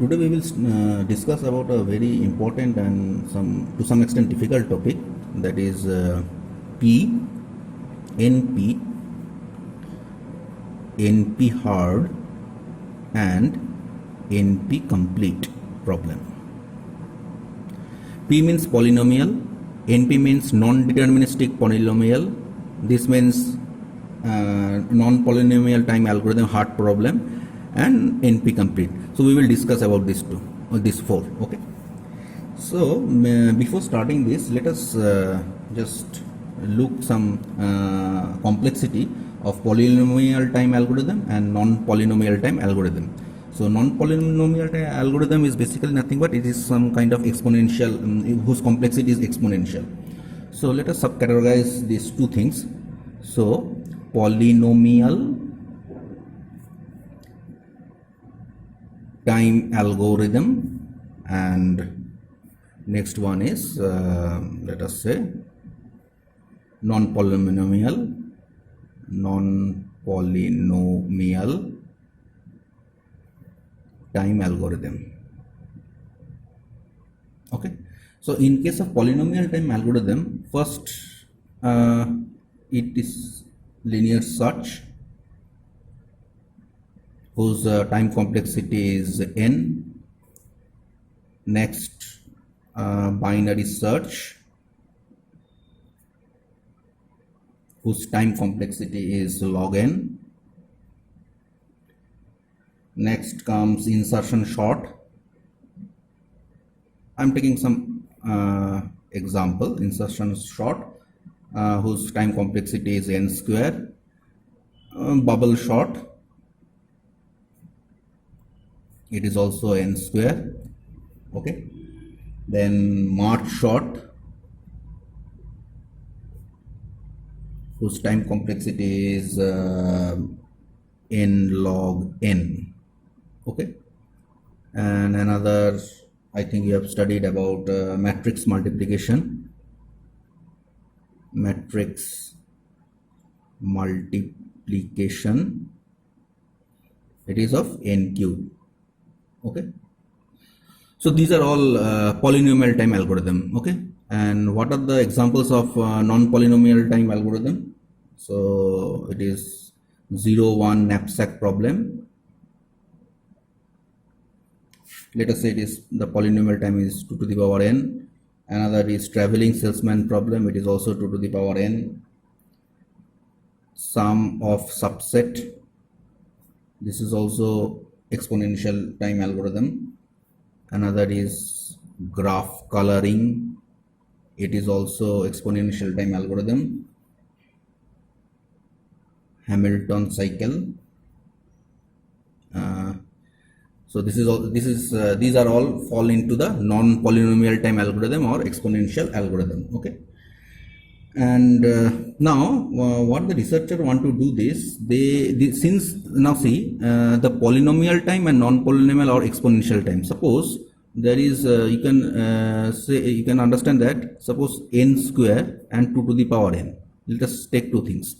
Today we will discuss about a very important and to some extent difficult topic, that is P, NP, NP hard and NP complete problem. P means polynomial, NP means non-deterministic polynomial. This means non-polynomial time algorithm hard problem, and NP complete. So we will discuss about these two or these four. Okay. So before starting this, let us just look some complexity of polynomial time algorithm and non-polynomial time algorithm. So non-polynomial time algorithm is basically nothing but it is some kind of exponential whose complexity is exponential. So let us subcategorize these two things. So polynomial time algorithm, and next one is let us say non-polynomial time algorithm. Okay, so in case of polynomial time algorithm, first it is linear search whose time complexity is n. Next binary search whose time complexity is log n. Next comes insertion sort. I'm taking some example. Insertion sort whose time complexity is n square. Bubble sort, it is also n square. Okay, then merge sort whose time complexity is n log n. Okay, and another, I think you have studied about matrix multiplication. Matrix multiplication, it is of n cube. Okay, so these are all polynomial time algorithm. Okay, and what are the examples of non-polynomial time algorithm? So it is 0-1 knapsack problem. Let us say it is the polynomial time is 2 to the power n. Another is traveling salesman problem, it is also 2 to the power n. Sum of subset, this is also exponential time algorithm. Another is graph coloring, it is also exponential time algorithm. Hamilton cycle. So this is all. These are all fall into the non-polynomial time algorithm or exponential algorithm. Okay. And now what the researcher want to do this, since now see the polynomial time and non-polynomial or exponential time. Suppose there is you can say, you can understand that suppose n square and 2 to the power n. Let us take two things.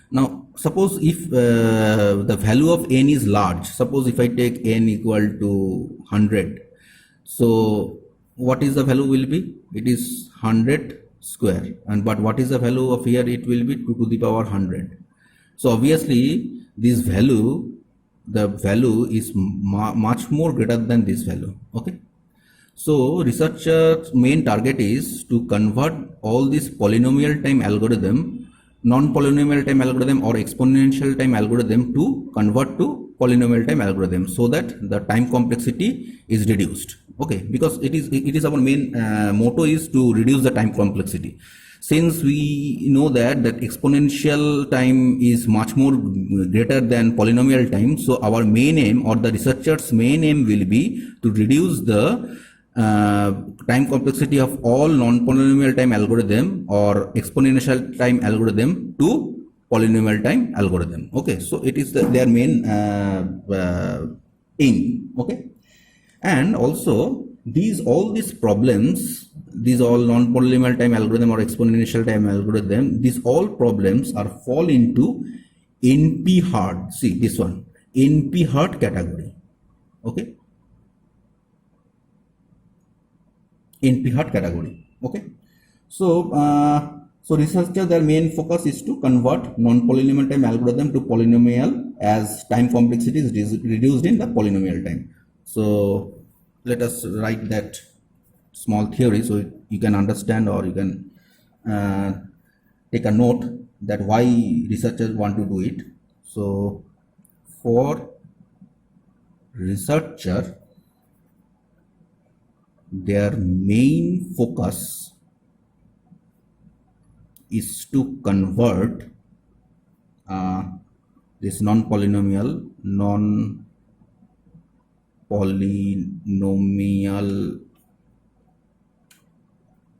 Now suppose if the value of n is large, suppose if I take n equal to 100, so what is the value will be? It is 100 square, and but what is the value of here? It will be 2 to the power 100. So obviously this value, the value is much more greater than this value. Okay, so researcher's main target is to convert all this polynomial time algorithm, non-polynomial time algorithm or exponential time algorithm, to convert to polynomial time algorithm, so that the time complexity is reduced. Okay, because it is our main motto is to reduce the time complexity. Since we know that exponential time is much more greater than polynomial time, so our main aim or the researcher's main aim will be to reduce the time complexity of all non-polynomial time algorithm or exponential time algorithm to polynomial time algorithm. Okay, so it is their main aim. Okay, and also all these problems, these all non-polynomial time algorithm or exponential time algorithm, these all problems are fall into NP hard. See this one, NP hard category. Okay, NP hard category. Okay. So, so researchers, their main focus is to convert non-polynomial time algorithm to polynomial as time complexity is reduced in the polynomial time. So let us write that small theory so you can understand, or you can take a note that why researchers want to do it. So for researcher, their main focus is to convert this non-polynomial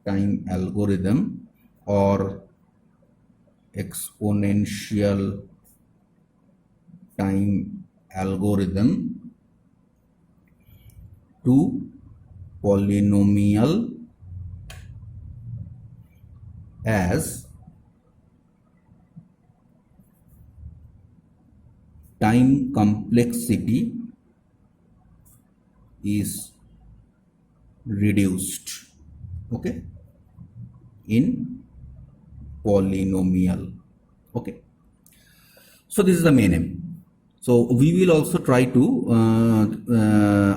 time algorithm or exponential time algorithm to polynomial as time complexity is reduced, okay, in polynomial. Okay, so this is the main aim. So we will also try to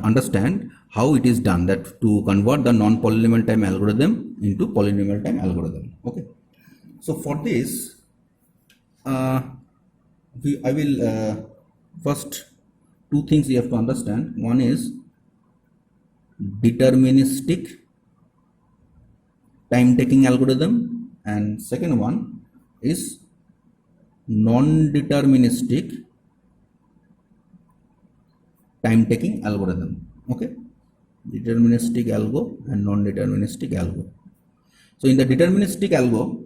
understand how it is done, that to convert the non-polynomial time algorithm into polynomial time algorithm. Okay, so for this I will first, two things you have to understand. One is deterministic time taking algorithm, and second one is non-deterministic time taking algorithm. Okay, deterministic algo and non-deterministic algo. So in the deterministic algo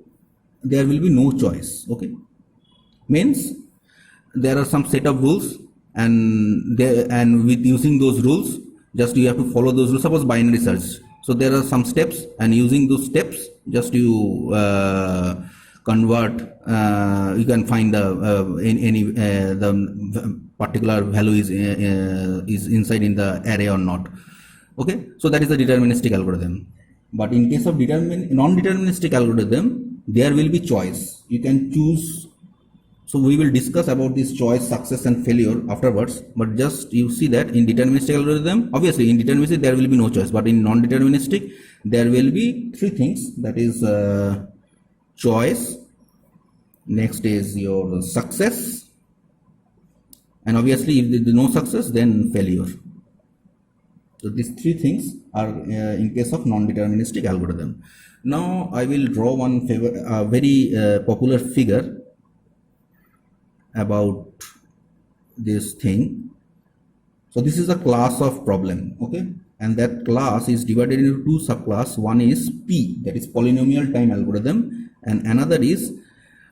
there will be no choice. Okay, means there are some set of rules, and with using those rules, just you have to follow those rules. Suppose binary search, so there are some steps, and using those steps just you convert, you can find the the particular value is inside in the array or not. Okay, so that is the deterministic algorithm. But in case of non-deterministic algorithm, there will be choice. You can choose. So we will discuss about this choice, success and failure afterwards, but just you see that in deterministic algorithm, obviously in deterministic there will be no choice, but in non-deterministic there will be three things, that is choice, next is your success, and obviously if there is no success, then failure. So these three things are in case of non-deterministic algorithm. Now I will draw one very popular figure about this thing. So this is a class of problem, okay, and that class is divided into two subclass. One is P, that is polynomial time algorithm, and another is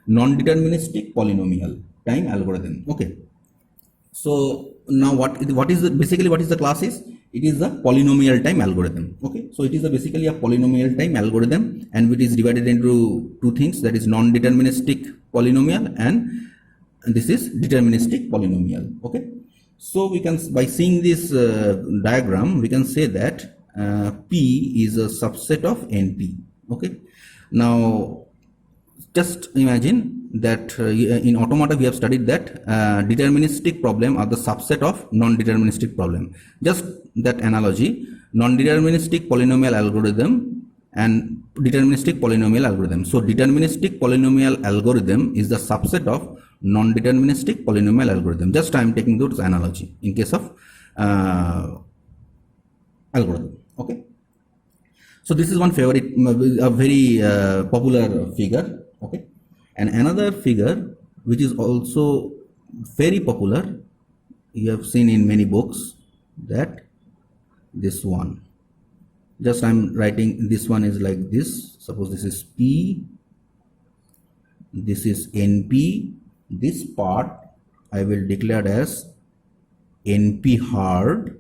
non-deterministic polynomial time algorithm. Okay, so now what is the class is? It is the polynomial time algorithm. Okay, so it is basically a polynomial time algorithm, and it is divided into two things, that is non-deterministic polynomial and this is deterministic polynomial. Okay, so we can, by seeing this diagram, we can say that P is a subset of NP. Okay, now just imagine that in automata we have studied that deterministic problem are the subset of non-deterministic problem. Just that analogy, non-deterministic polynomial algorithm and deterministic polynomial algorithm. So deterministic polynomial algorithm is the subset of non-deterministic polynomial algorithm. Just I am taking those analogy in case of algorithm. Okay, so this is one favorite, a very popular figure. Okay, and another figure which is also very popular, you have seen in many books, that this one. Just I'm writing, this one is like this. Suppose this is P, this is NP. This part I will declare as NP hard,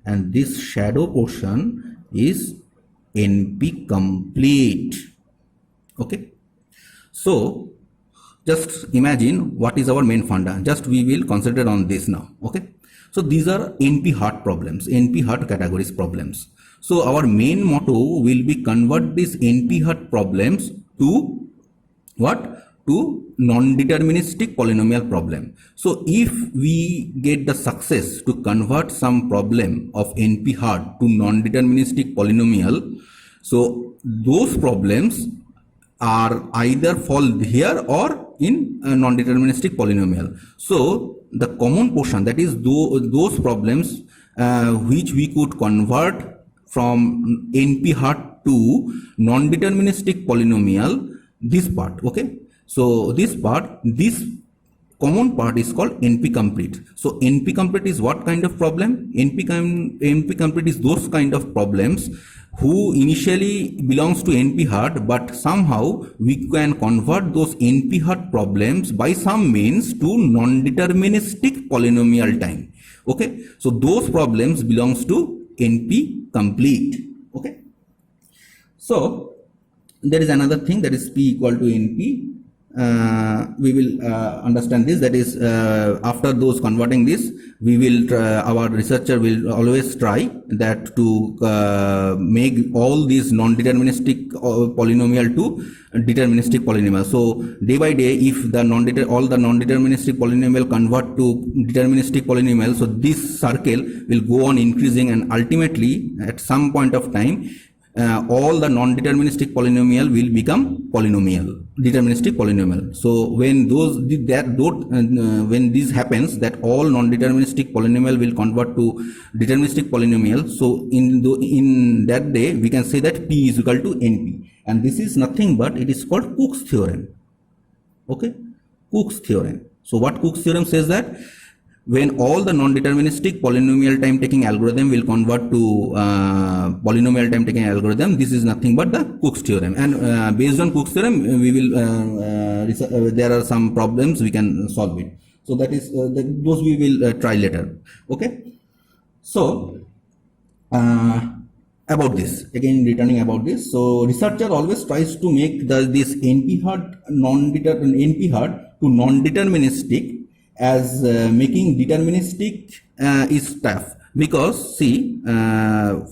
and this shadow portion is NP complete. Okay, so just imagine what is our main funda. Just we will concentrate on this now. Okay, so these are NP hard problems, NP hard categories problems. So our main motto will be convert these NP-hard problems to what? To non-deterministic polynomial problem. So if we get the success to convert some problem of NP-hard to non-deterministic polynomial, so those problems are either fall here or in a non-deterministic polynomial. So the common portion, that is those problems which we could convert from NP-hard to non-deterministic polynomial, this part, okay. So this part, this common part is called NP complete. So NP complete is what kind of problem? NP complete is those kind of problems who initially belongs to NP hard, but somehow we can convert those NP hard problems by some means to non-deterministic polynomial time. Okay, so those problems belongs to NP complete. Okay, so there is another thing, that is P equal to NP. We will understand this, that is after those converting this, we will our researcher will always try that to make all these non-deterministic polynomial to deterministic polynomial. So day by day, if the all the non-deterministic polynomial convert to deterministic polynomial, so this circle will go on increasing, and ultimately at some point of time all the non-deterministic polynomial will become polynomial, deterministic polynomial. So when when this happens, that all non-deterministic polynomial will convert to deterministic polynomial. So in that day, we can say that P is equal to NP, and this is nothing but it is called Cook's theorem. Okay, Cook's theorem. So what Cook's theorem says, that when all the non-deterministic polynomial time taking algorithm will convert to polynomial time taking algorithm, this is nothing but the Cook's theorem. And based on Cook's theorem, we will there are some problems we can solve it. So that is those we will try later. Okay. So about this, again returning about this, so researcher always tries to make this NP hard to non-deterministic, as making deterministic is tough, because see,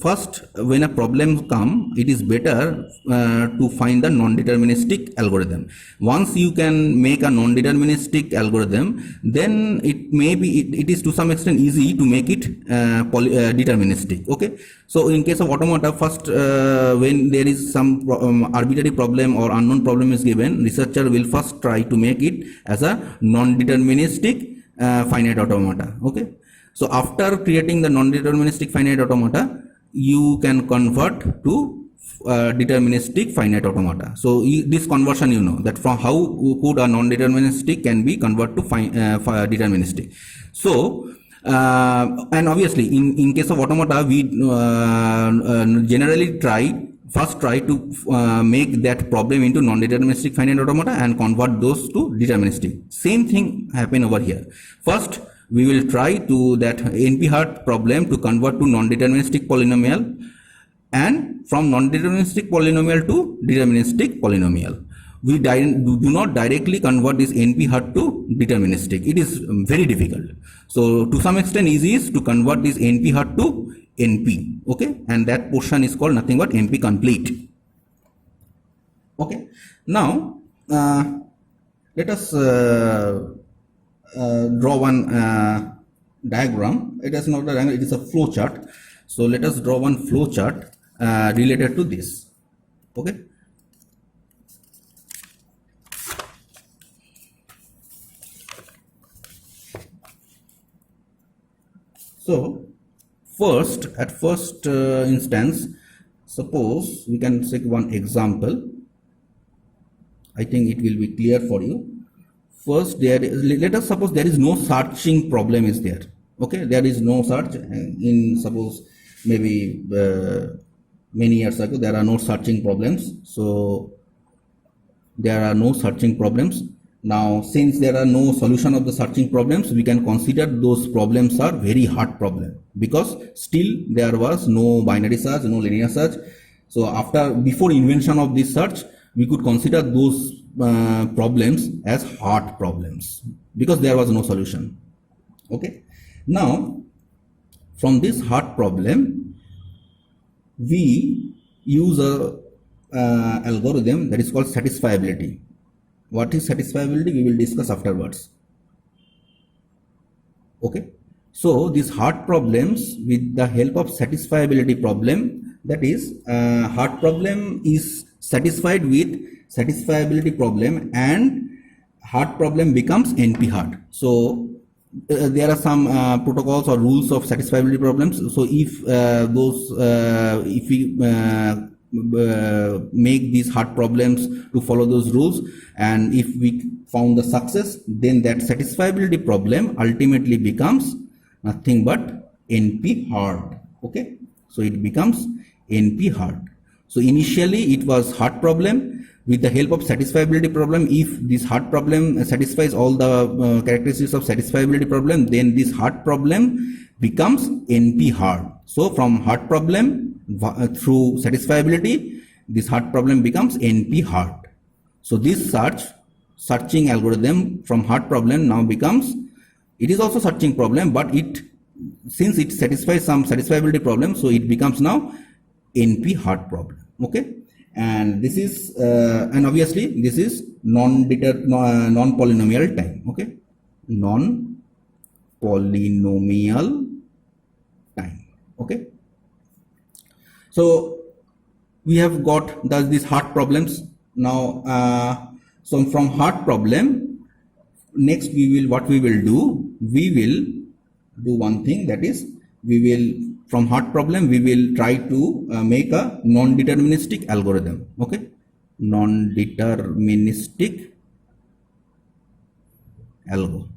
first when a problem come, it is better to find the non-deterministic algorithm. Once you can make a non-deterministic algorithm, then it may be it is to some extent easy to make it deterministic. Okay, so in case of automata, first when there is some arbitrary problem or unknown problem is given, researcher will first try to make it as a non-deterministic finite automata. Okay, so after creating the non-deterministic finite automata, you can convert to deterministic finite automata. So this conversion, you know, that from how could a non-deterministic can be converted to deterministic. So and obviously in case of automata, we generally first try to make that problem into non-deterministic finite automata and convert those to deterministic. Same thing happen over here. First we will try to that NP-hard problem to convert to non-deterministic polynomial, and from non-deterministic polynomial to deterministic polynomial. We do not directly convert this NP-hard to deterministic. It is very difficult. So to some extent easy is to convert this NP-hard to NP. Okay, and that portion is called nothing but NP complete. Okay, now let us draw one diagram. It is not a diagram, it is a flow chart. So let us draw one flow chart related to this. Okay, so at first instance, suppose we can take one example. I think it will be clear for you. First, let us suppose there is no searching problem is there. Okay, there is no search in, suppose maybe many years ago there are no searching problems. So there are no searching problems. Now since there are no solution of the searching problems, we can consider those problems are very hard problem, because still there was no binary search, no linear search. So before invention of this search, we could consider those problems as hard problems, because there was no solution. Okay, now from this hard problem, we use a algorithm that is called satisfiability. What is satisfiability? We will discuss afterwards. Okay. So these hard problems with the help of satisfiability problem, that is hard problem is satisfied with satisfiability problem and hard problem becomes NP hard. So there are some protocols or rules of satisfiability problems. So if if we make these hard problems to follow those rules, and if we found the success, then that satisfiability problem ultimately becomes nothing but NP hard. Okay, so it becomes NP hard. So initially it was hard problem. With the help of satisfiability problem, if this hard problem satisfies all the characteristics of satisfiability problem, then this hard problem becomes NP hard. So from hard problem through satisfiability, this hard problem becomes NP hard. So this searching algorithm from hard problem now becomes, it is also searching problem, but since it satisfies some satisfiability problem, so it becomes now NP hard problem. Okay, and this is and obviously this is non-polynomial time. Okay, non-polynomial time. Okay, so we have got these hard problems now. So from hard problem, next what we will do one thing, that is from hard problem we will try to make a non-deterministic algorithm. Okay, non-deterministic algo.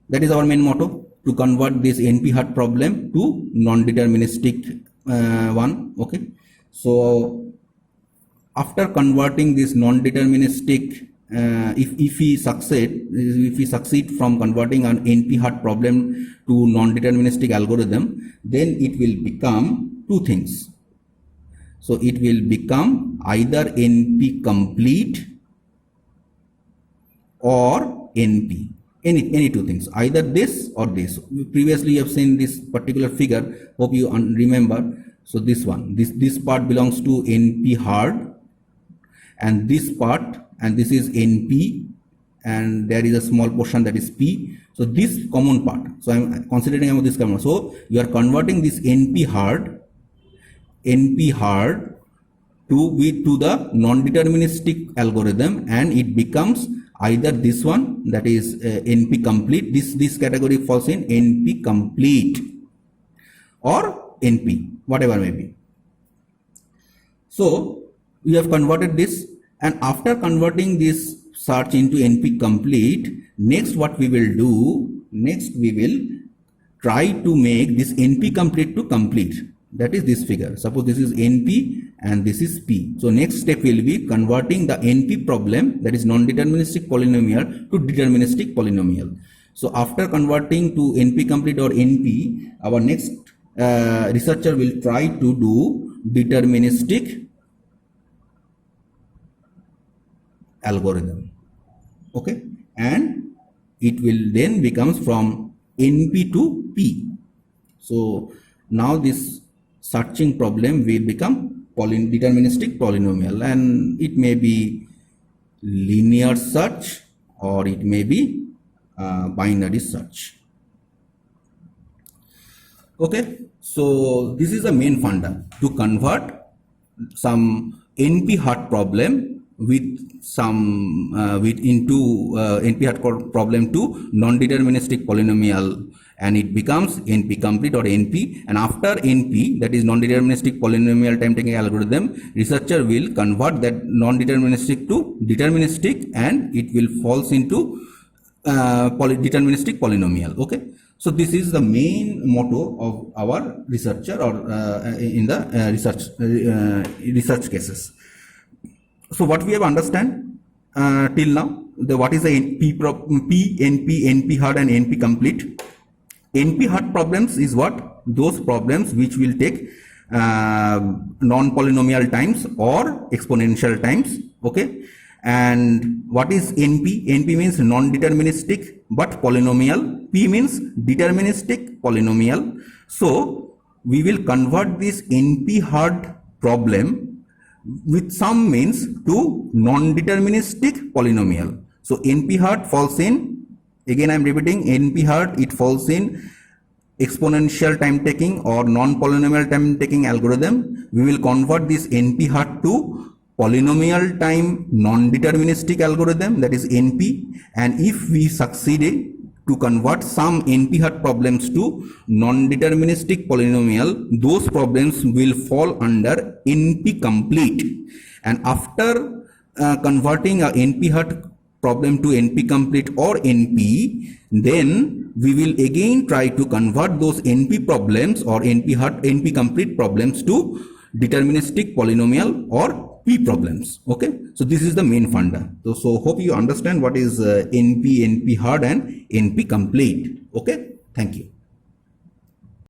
That is our main motto, to convert this NP hard problem to non-deterministic one. Okay, so after converting this non-deterministic, if we succeed from converting an NP hard problem to non-deterministic algorithm, then it will become two things. So it will become either NP complete or NP, any two things, either this or this. Previously you have seen this particular figure, hope you remember. So this one, this part belongs to NP hard, and this part, and this is NP, and there is a small portion that is P. So this common part, so I am considering this common. So you are converting this NP hard to the non-deterministic algorithm, and it becomes either this one, that is NP complete. This category falls in NP complete, or NP, whatever may be. So we have converted this, and after converting this search into NP complete, next what we will do, we will try to make this NP complete to complete. That is this figure. Suppose this is NP and this is P. So next step will be converting the NP problem, that is non-deterministic polynomial, to deterministic polynomial. So after converting to NP complete or NP, our next researcher will try to do deterministic algorithm. Okay, and it will then becomes from NP to P. So now this searching problem will become deterministic polynomial, and it may be linear search or it may be binary search. Okay, so this is the main funda, to convert some NP hard problem into NP hard problem to non-deterministic polynomial, and it becomes NP complete or NP. And after NP, that is non-deterministic polynomial time taking algorithm, researcher will convert that non-deterministic to deterministic, and it will falls into deterministic polynomial. Okay, so this is the main motto of our researcher, or in the research cases. So what we have understand till now, what is the P, NP, NP hard and NP complete. NP hard problems is what? Those problems which will take non-polynomial times or exponential times. Okay, and what is NP? NP means non-deterministic but polynomial. P means deterministic polynomial. So we will convert this NP hard problem with some means to non-deterministic polynomial. So NP hard falls in, again I am repeating, NP hard, it falls in exponential time taking or non-polynomial time taking algorithm. We will convert this NP hard to polynomial time non-deterministic algorithm, that is NP, and if we succeeded to convert some NP hard problems to non-deterministic polynomial, those problems will fall under NP complete. And after converting a NP hard problem to NP complete or NP, then we will again try to convert those NP problems or NP complete problems to deterministic polynomial or P problems. Okay, so this is the main funda. So hope you understand what is NP hard and NP complete. Okay, thank you.